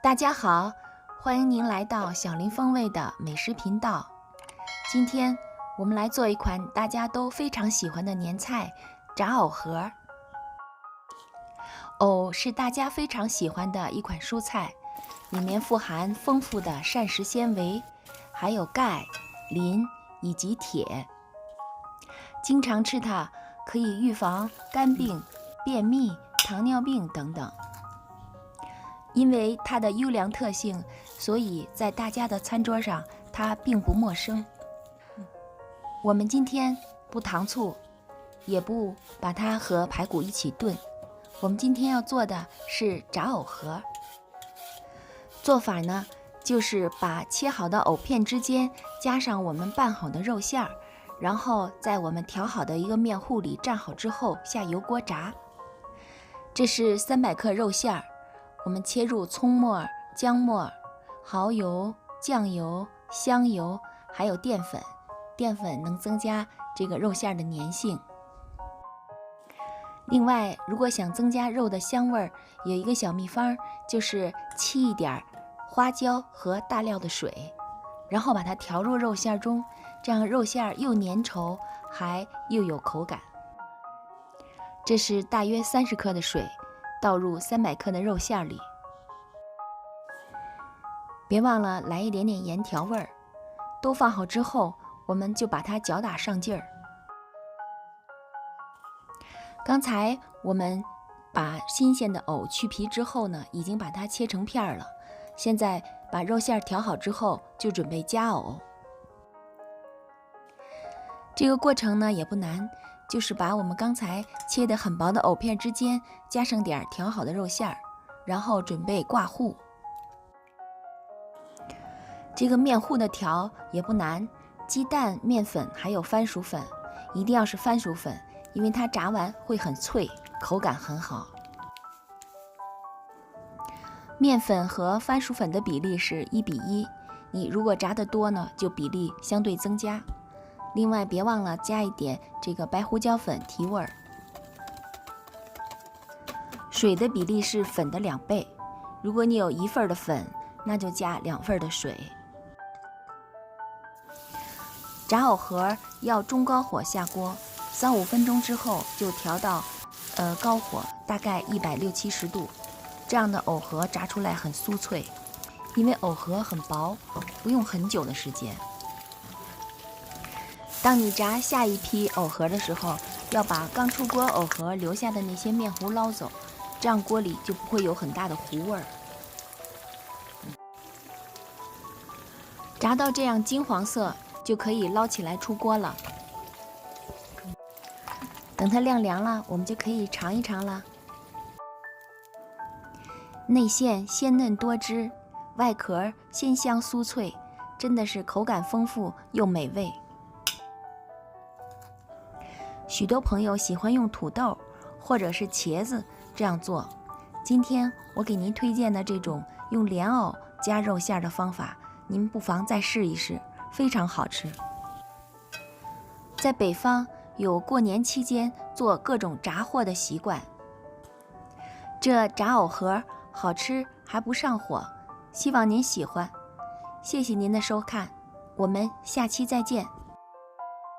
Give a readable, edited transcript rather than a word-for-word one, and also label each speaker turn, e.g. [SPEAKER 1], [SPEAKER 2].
[SPEAKER 1] 大家好，欢迎您来到小林风味的美食频道。今天我们来做一款大家都非常喜欢的年菜——炸藕盒。藕是大家非常喜欢的一款蔬菜，里面富含丰富的膳食纤维，还有钙、磷以及铁。经常吃它可以预防肝病、便秘、糖尿病等等。因为它的优良特性，所以在大家的餐桌上它并不陌生。我们今天不糖醋，也不把它和排骨一起炖，我们今天要做的是炸藕盒。做法呢，就是把切好的藕片之间加上我们拌好的肉馅儿，然后在我们调好的一个面糊里蘸好之后下油锅炸。这是300克肉馅儿，我们切入葱末、姜末、蚝油、酱油、香油，还有淀粉。淀粉能增加这个肉馅的粘性。另外，如果想增加肉的香味儿，有一个小秘方，就是沏一点花椒和大料的水，然后把它调入肉馅中，这样肉馅又粘稠，还又有口感。这是大约30克的水，倒入300克的肉馅里。别忘了来一点点盐调味儿。都放好之后，我们就把它搅打上劲儿。刚才我们把新鲜的藕去皮之后呢，已经把它切成片了。现在把肉馅调好之后，就准备加藕。这个过程呢也不难，就是把我们刚才切得很薄的藕片之间加上点调好的肉馅，然后准备挂糊。这个面糊的调也不难，鸡蛋、面粉还有番薯粉，一定要是番薯粉，因为它炸完会很脆，口感很好。面粉和番薯粉的比例是1:1，你如果炸得多呢，就比例相对增加。另外别忘了加一点这个白胡椒粉提味儿。水的比例是粉的2倍，如果你有1份的粉，那就加2份的水。炸藕盒要中高火下锅，3-5分钟之后就调到高火，大概160-170度，这样的藕盒炸出来很酥脆，因为藕盒很薄，不用很久的时间。当你炸下一批藕盒的时候，要把刚出锅藕盒留下的那些面糊捞走，这样锅里就不会有很大的糊味儿。炸到这样金黄色，就可以捞起来出锅了。等它晾凉了，我们就可以尝一尝了。内馅鲜嫩多汁，外壳鲜香酥脆，真的是口感丰富又美味。许多朋友喜欢用土豆或者是茄子这样做，今天我给您推荐的这种用莲藕加肉馅的方法，您不妨再试一试，非常好吃。在北方有过年期间做各种炸货的习惯，这炸藕盒好吃还不上火，希望您喜欢。谢谢您的收看，我们下期再见。